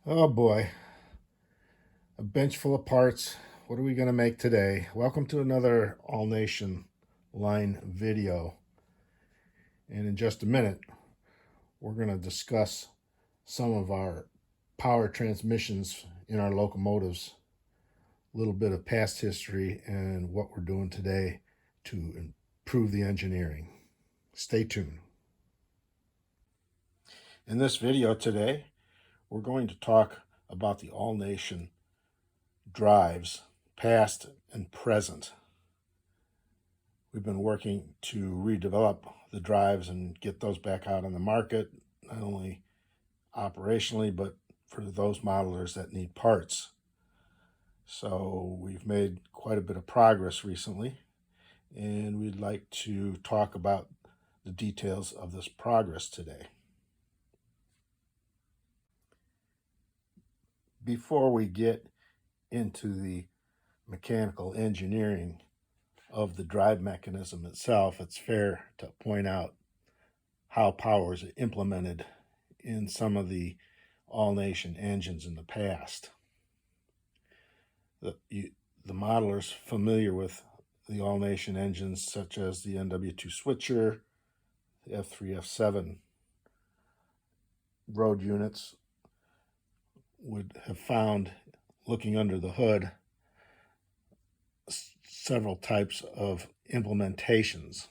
Oh boy, a bench full of parts. What are we going to make today? Welcome to another All Nation line video. And in just a minute, we're going to discuss some of our power transmissions in our locomotives, a little bit of past history, and what we're doing today to improve the engineering. Stay tuned. In this video today, we're going to talk about the All Nation drives, past and present. We've been working to redevelop the drives and get those back out on the market, not only operationally, but for those modelers that need parts. So we've made quite a bit of progress recently, and we'd like to talk about the details of this progress today. Before we get into the mechanical engineering of the drive mechanism itself, it's fair to point out how power is implemented in some of the all-nation engines in the past. The modelers familiar with the all-nation engines such as the NW2 switcher, the F3, F7 road units would have found, looking under the hood, several types of implementations.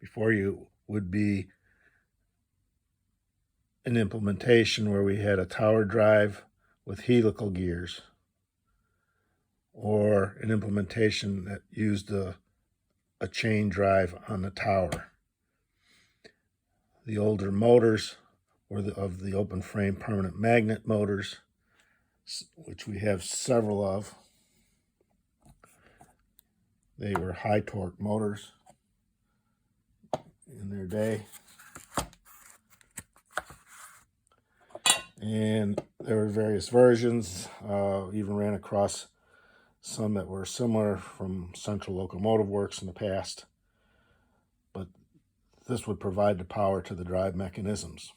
Before you would be an implementation where we had a tower drive with helical gears, or an implementation that used a chain drive on the tower. The older motors were of the open frame permanent magnet motors, which we have several of. They were high torque motors in their day. And there were various versions. Even ran across some that were similar from Central Locomotive Works in the past. But this would provide the power to the drive mechanisms.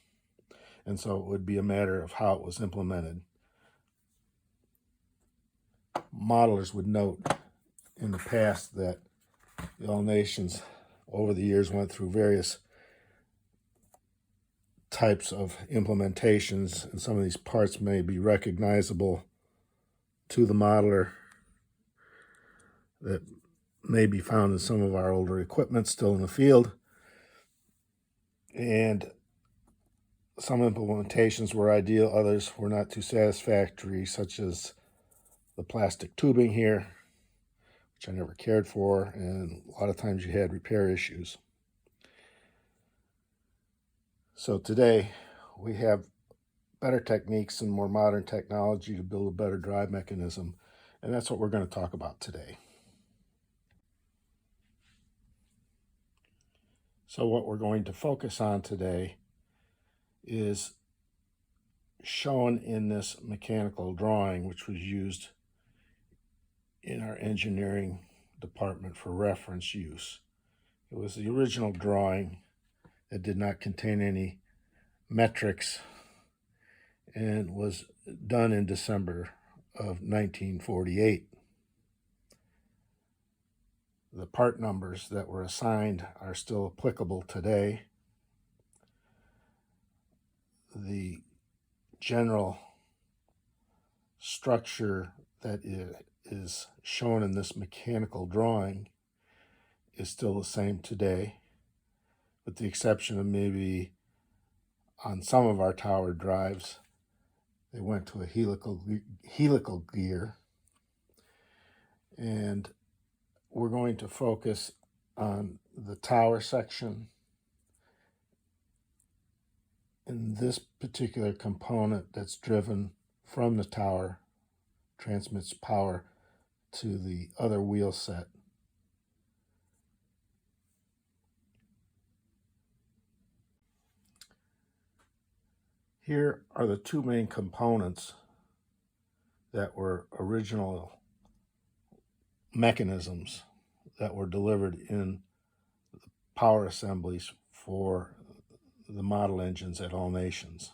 And so it would be a matter of how it was implemented. Modelers would note in the past that the All Nations over the years went through various types of implementations, and some of these parts may be recognizable to the modeler that may be found in some of our older equipment still in the field. And some implementations were ideal, others were not too satisfactory, such as the plastic tubing here, which I never cared for, and a lot of times you had repair issues. So today we have better techniques and more modern technology to build a better drive mechanism, and that's what we're going to talk about today. So what we're going to focus on today is shown in this mechanical drawing, which was used in our engineering department for reference use. It was the original drawing that did not contain any metrics and was done in December of 1948. The part numbers that were assigned are still applicable today. The general structure that is shown in this mechanical drawing is still the same today, with the exception of maybe on some of our tower drives, they went to a helical gear. And we're going to focus on the tower section. And this particular component that's driven from the tower transmits power to the other wheel set. Here are the two main components that were original mechanisms that were delivered in the power assemblies for the model engines at All Nations.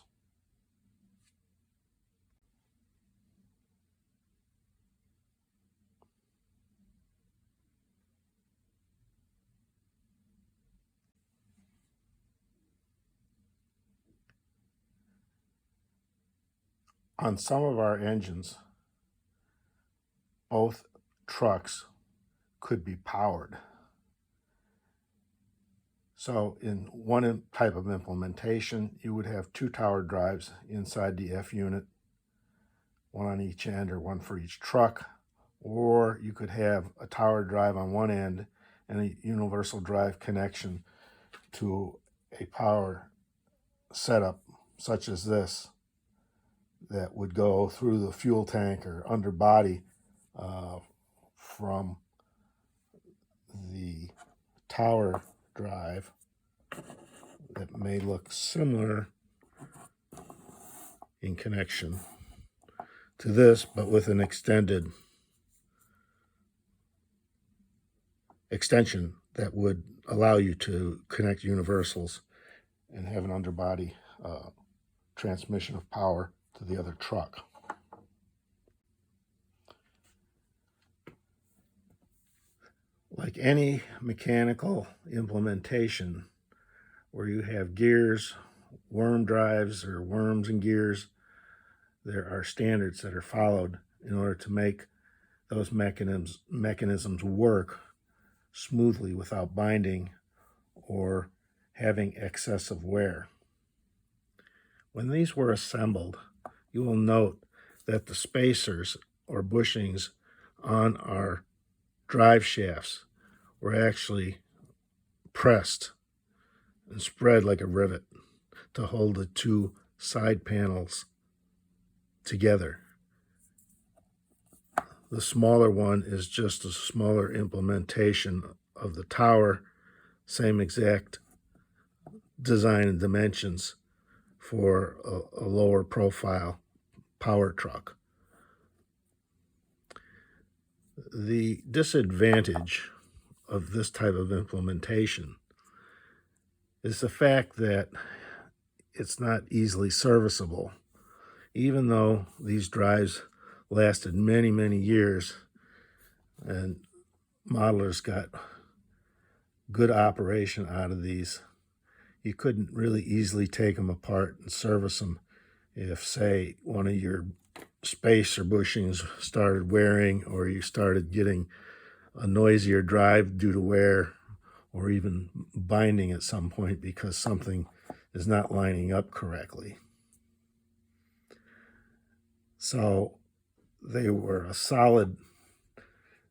On some of our engines, both trucks could be powered. So in one type of implementation, you would have two tower drives inside the F unit, one on each end or one for each truck, or you could have a tower drive on one end and a universal drive connection to a power setup such as this that would go through the fuel tank or underbody from the tower drive that may look similar in connection to this, but with an extension that would allow you to connect universals and have an underbody transmission of power to the other truck. Like any mechanical implementation where you have gears, worm drives, or worms and gears, there are standards that are followed in order to make those mechanisms work smoothly without binding or having excessive wear. When these were assembled, you will note that the spacers or bushings on our drive shafts were actually pressed and spread like a rivet to hold the two side panels together. The smaller one is just a smaller implementation of the tower, same exact design and dimensions for a lower profile power truck. The disadvantage of this type of implementation is the fact that it's not easily serviceable. Even though these drives lasted many, many years and modelers got good operation out of these, you couldn't really easily take them apart and service them if, say, one of your spacer bushings started wearing or you started getting a noisier drive due to wear or even binding at some point because something is not lining up correctly. So they were a solid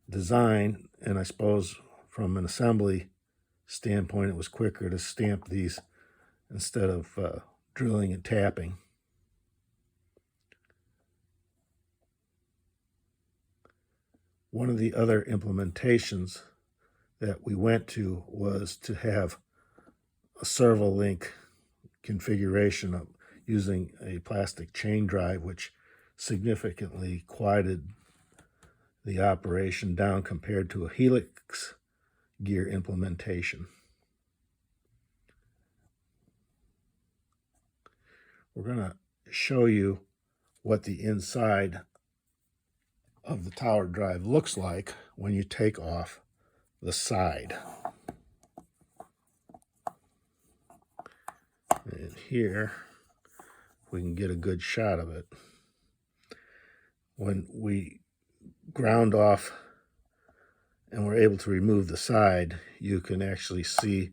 design, and I suppose from an assembly standpoint, it was quicker to stamp these instead of drilling and tapping. One of the other implementations that we went to was to have a servo link configuration of using a plastic chain drive, which significantly quieted the operation down compared to a helix gear implementation. We're going to show you what the inside of the tower drive looks like when you take off the side. And here we can get a good shot of it. When we ground off and we're able to remove the side, you can actually see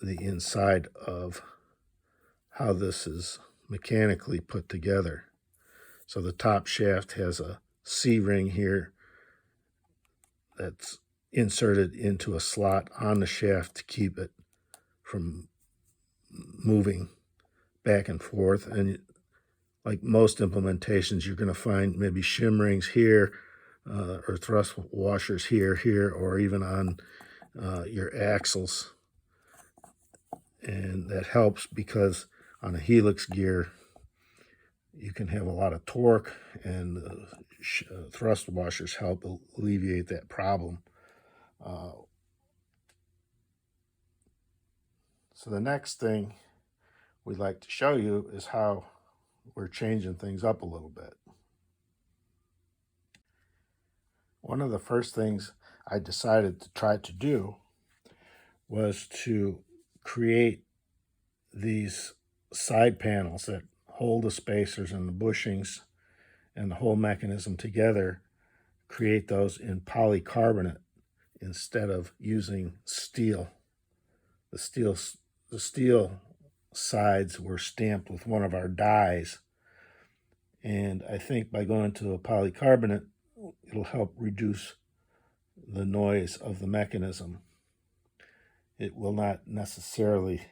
the inside of how this is mechanically put together. So the top shaft has a C-ring here that's inserted into a slot on the shaft to keep it from moving back and forth. And like most implementations, you're going to find maybe shim rings here or thrust washers here, or even on your axles. And that helps because on a helix gear, you can have a lot of torque, and thrust washers help alleviate that problem. So the next thing we'd like to show you is how we're changing things up a little bit. One of the first things I decided to try to do was to create these side panels that hold the spacers and the bushings and the whole mechanism together, create those in polycarbonate instead of using steel. The steel sides were stamped with one of our dies, and I think by going to a polycarbonate, it'll help reduce the noise of the mechanism. It will not necessarily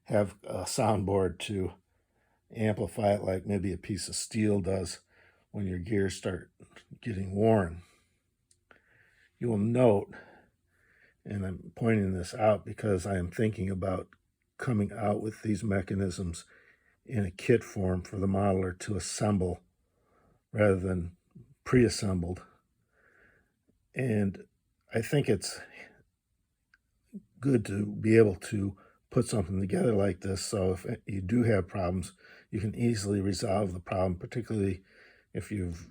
have a soundboard to amplify it like maybe a piece of steel does when your gears start getting worn. You will note, and I'm pointing this out because I am thinking about coming out with these mechanisms in a kit form for the modeler to assemble rather than pre-assembled. And I think it's good to be able to put something together like this, so if you do have problems, you can easily resolve the problem, particularly if you've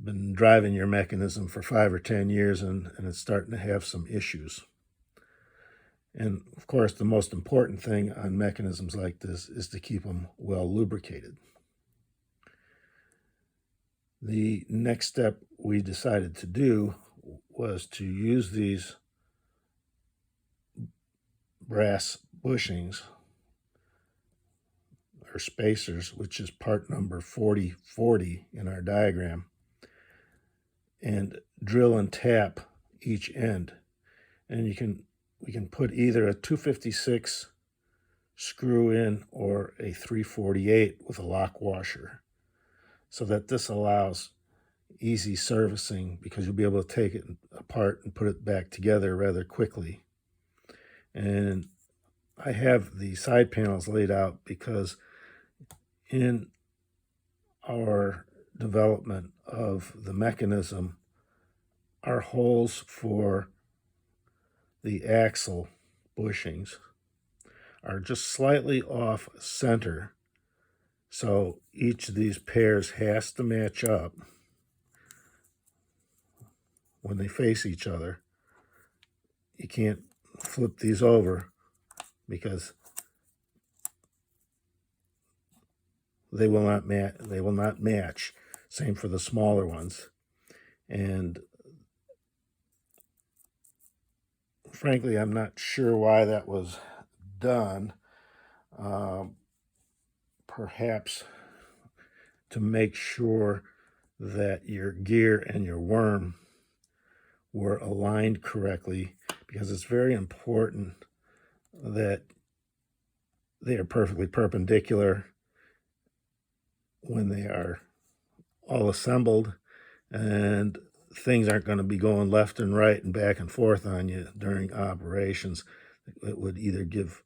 been driving your mechanism for 5 or 10 years and it's starting to have some issues. And of course, the most important thing on mechanisms like this is to keep them well lubricated. The next step we decided to do was to use these brass bushings or spacers, which is part number 4040 in our diagram, and drill and tap each end. And we can put either a 256 screw in or a 348 with a lock washer, so that this allows easy servicing because you'll be able to take it apart and put it back together rather quickly. And I have the side panels laid out because in our development of the mechanism, our holes for the axle bushings are just slightly off center. So each of these pairs has to match up when they face each other. You can't flip these over because they will not match. Same for the smaller ones. And frankly, I'm not sure why that was done. Perhaps to make sure that your gear and your worm were aligned correctly, because it's very important that they are perfectly perpendicular when they are all assembled, and things aren't going to be going left and right and back and forth on you during operations. It would either give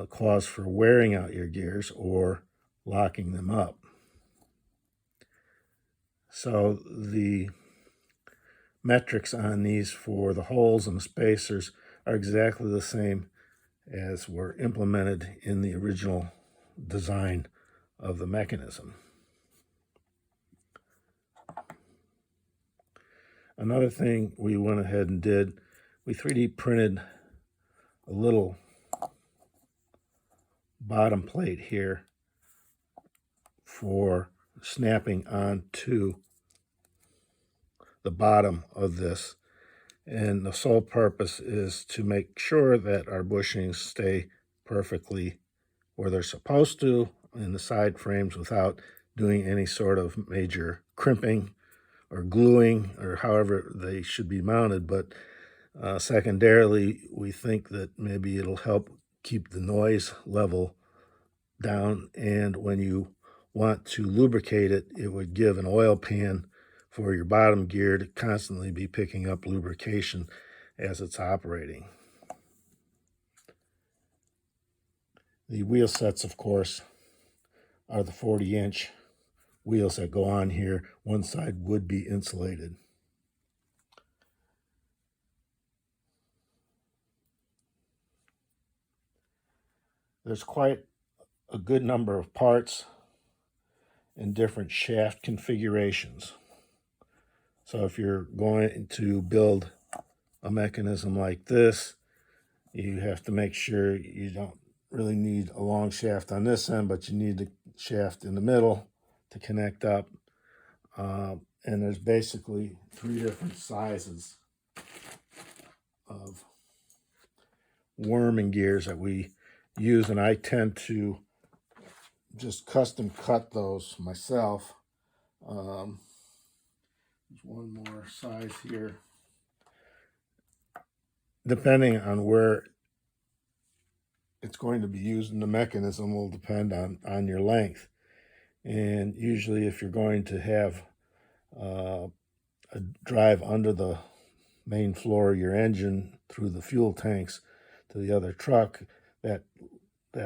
cause for wearing out your gears or locking them up. So the metrics on these for the holes and the spacers are exactly the same as were implemented in the original design of the mechanism. Another thing we went ahead and did, we 3D printed a little bottom plate here for snapping onto the bottom of this, and the sole purpose is to make sure that our bushings stay perfectly where they're supposed to in the side frames without doing any sort of major crimping or gluing or however they should be mounted. But secondarily, we think that maybe it'll help keep the noise level down, and when you want to lubricate it, it would give an oil pan for your bottom gear to constantly be picking up lubrication as it's operating. The wheel sets, of course, are the 40-inch wheels that go on here. One side would be insulated. There's quite a good number of parts and different shaft configurations. So if you're going to build a mechanism like this, you have to make sure you don't really need a long shaft on this end, but you need the shaft in the middle to connect up. And there's basically 3 different sizes of worming gears that we use, and I tend to just custom cut those myself. There's one more size here. Depending on where it's going to be used in the mechanism will depend on your length. And usually if you're going to have a drive under the main floor of your engine through the fuel tanks to the other truck, that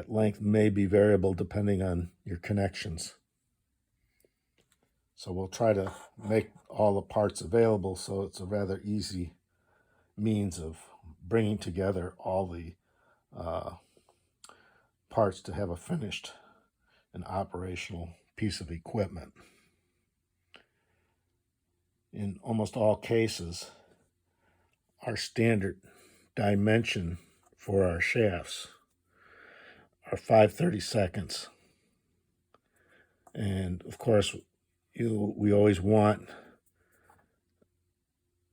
length may be variable depending on your connections. So we'll try to make all the parts available so it's a rather easy means of bringing together all the parts to have a finished and operational piece of equipment. In almost all cases, our standard dimension for our shafts are 5/32. And of course, we always want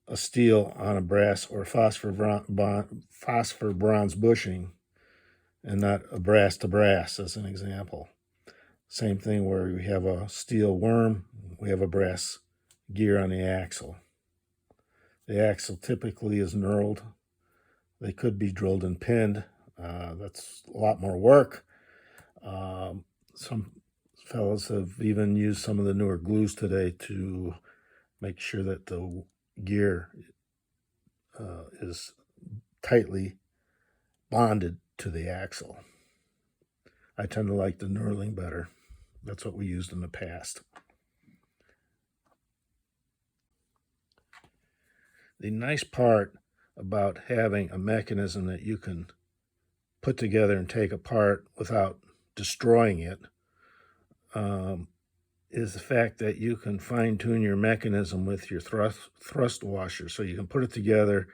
a steel on a brass or phosphor bronze bushing and not a brass to brass, as an example. Same thing where we have a steel worm, we have a brass gear on the axle. The axle typically is knurled. They could be drilled and pinned. That's a lot more work. Some fellows have even used some of the newer glues today to make sure that the gear is tightly bonded to the axle. I tend to like the knurling better. That's what we used in the past. The nice part about having a mechanism that you can put together and take apart without destroying it is the fact that you can fine-tune your mechanism with your thrust washer. So you can put it together.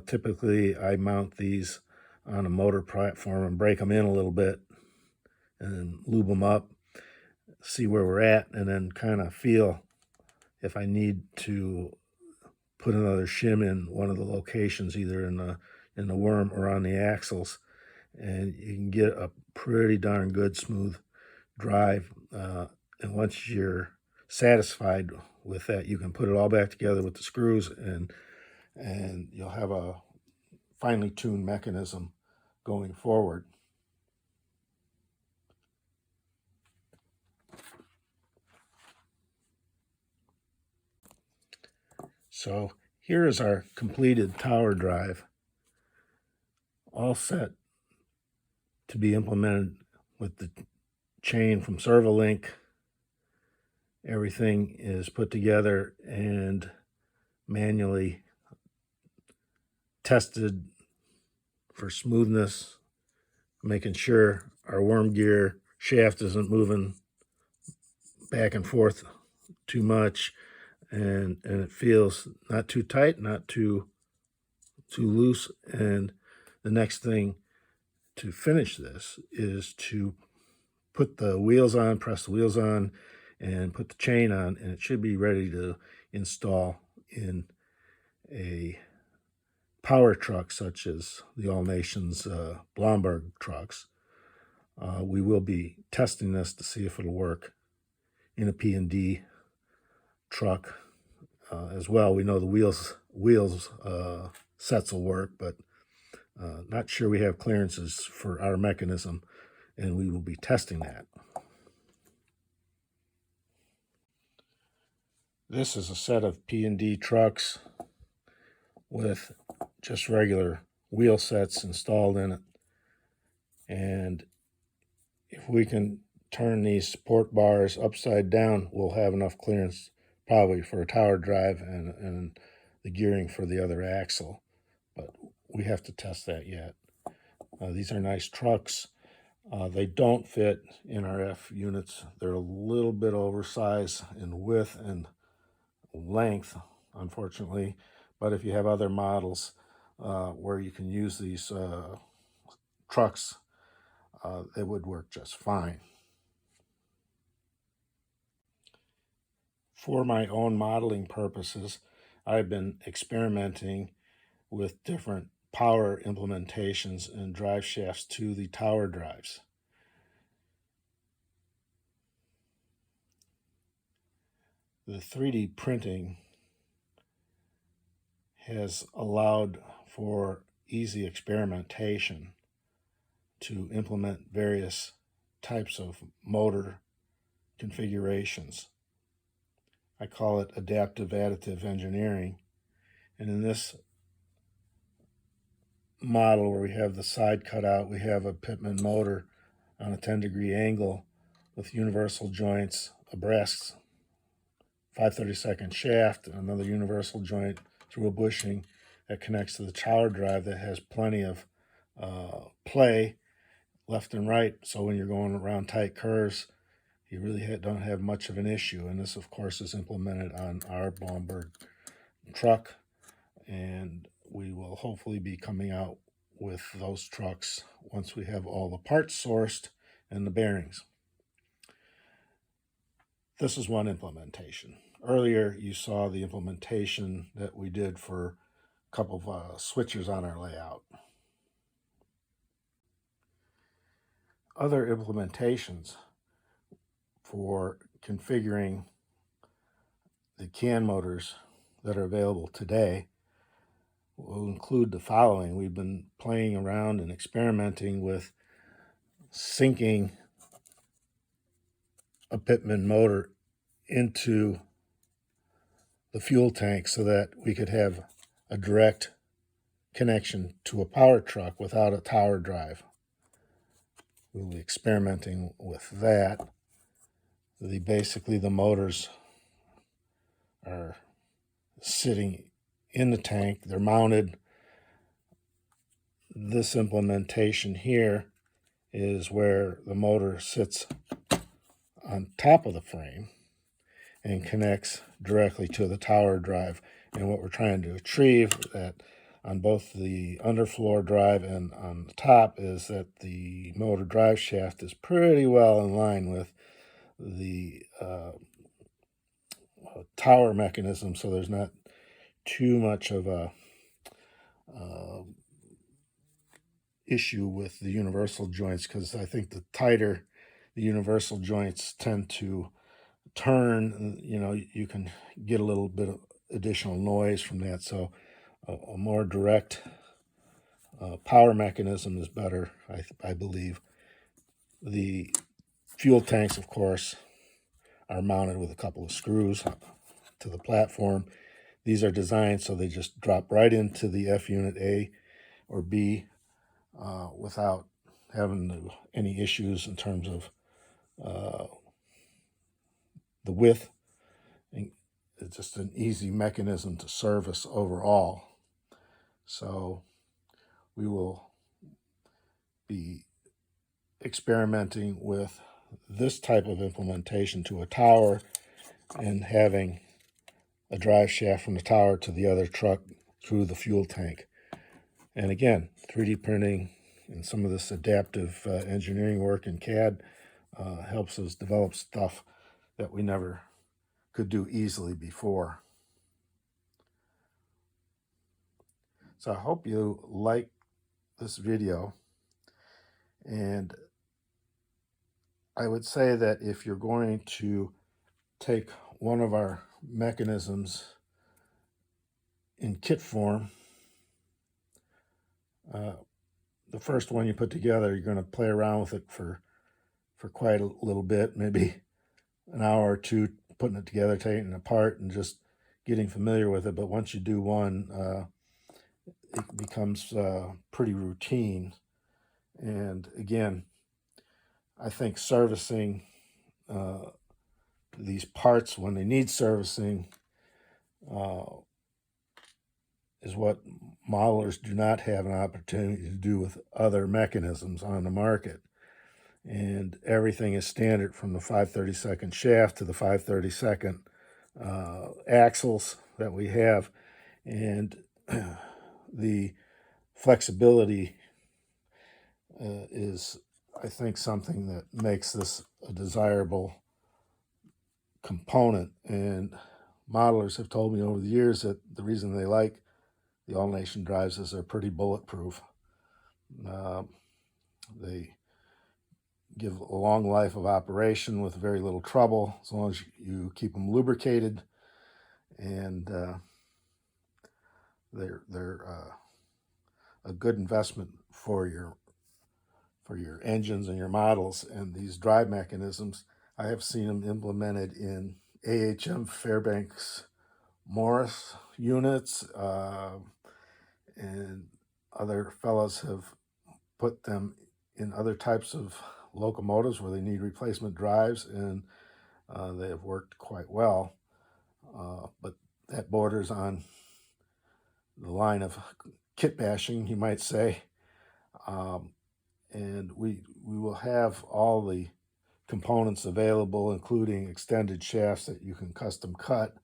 Typically, I mount these on a motor platform and break them in a little bit and lube them up, see where we're at, and then kind of feel if I need to put another shim in one of the locations, either in the worm or on the axles, and you can get a pretty darn good smooth drive. And once you're satisfied with that, you can put it all back together with the screws, and you'll have a finely tuned mechanism going forward. So here is our completed tower drive, all set to be implemented with the chain from Servolink. Everything is put together and manually tested for smoothness, making sure our worm gear shaft isn't moving back and forth too much, and it feels not too tight, not too loose. And the next thing to finish this is to put the wheels on, press the wheels on, and put the chain on, and it should be ready to install in a power truck such as the All Nations Blomberg trucks. We will be testing this to see if it'll work in a P&D truck as well. We know the wheels sets will work, but not sure we have clearances for our mechanism, and we will be testing that. This is a set of P&D trucks with just regular wheel sets installed in it. And if we can turn these support bars upside down, we'll have enough clearance probably for a tower drive and the gearing for the other axle. But we have to test that yet. These are nice trucks. They don't fit NRF units. They're a little bit oversized in width and length, unfortunately. But if you have other models where you can use these trucks it would work just fine. For my own modeling purposes, I've been experimenting with different power implementations and drive shafts to the tower drives. The 3D printing has allowed for easy experimentation to implement various types of motor configurations. I call it adaptive additive engineering. And in this model where we have the side cut out, we have a Pitman motor on a 10-degree angle with universal joints, a brass 5/32 shaft, and another universal joint through a bushing that connects to the tower drive that has plenty of play left and right. So when you're going around tight curves, you really don't have much of an issue. And this, of course, is implemented on our Blomberg truck, and we will hopefully be coming out with those trucks once we have all the parts sourced and the bearings. This is one implementation. Earlier, you saw the implementation that we did for a couple of switchers on our layout. Other implementations for configuring the CAN motors that are available today will include the following. We've been playing around and experimenting with syncing a Pitman motor into the fuel tank so that we could have a direct connection to a power truck without a tower drive. We'll be experimenting with that. Basically, the motors are sitting in the tank. They're mounted. This implementation here is where the motor sits on top of the frame and connects directly to the tower drive. And what we're trying to achieve that on both the underfloor drive and on the top is that the motor drive shaft is pretty well in line with the tower mechanism, so there's not too much of a issue with the universal joints, because I think the tighter the universal joints tend to turn, you can get a little bit of additional noise from that. So a more direct power mechanism is better, I believe. The fuel tanks, of course, are mounted with a couple of screws to the platform. These are designed so they just drop right into the F unit A or B without having any issues in terms of the width. It's just an easy mechanism to service overall. So we will be experimenting with this type of implementation to a tower and having a drive shaft from the tower to the other truck through the fuel tank. And again, 3D printing and some of this adaptive engineering work in CAD helps us develop stuff that we never could do easily before. So I hope you like this video, and I would say that if you're going to take one of our mechanisms in kit form, the first one you put together, you're going to play around with it for quite a little bit, maybe an hour or two, putting it together, taking it apart, and just getting familiar with it. But once you do one, it becomes pretty routine. And again, I think servicing these parts when they need servicing is what modelers do not have an opportunity to do with other mechanisms on the market. And everything is standard from the 5/32 shaft to the 5/32 axles that we have. And the flexibility is, I think, something that makes this a desirable component. And modelers have told me over the years that the reason they like the all-nation drives is they're pretty bulletproof. They give a long life of operation with very little trouble, as long as you keep them lubricated, and they're a good investment for your engines and your models. And these drive mechanisms, I have seen them implemented in AHM Fairbanks Morris units, and other fellows have put them in other types of locomotives where they need replacement drives, and they have worked quite well. But that borders on the line of kit bashing, you might say. And we will have all the components available, including extended shafts that you can custom cut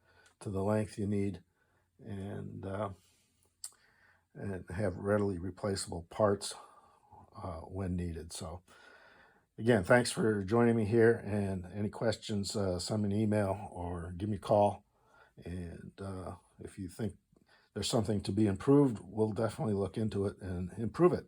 to the length you need, and have readily replaceable parts when needed. So again, thanks for joining me here, and any questions, send me an email or give me a call. And if you think there's something to be improved, we'll definitely look into it and improve it.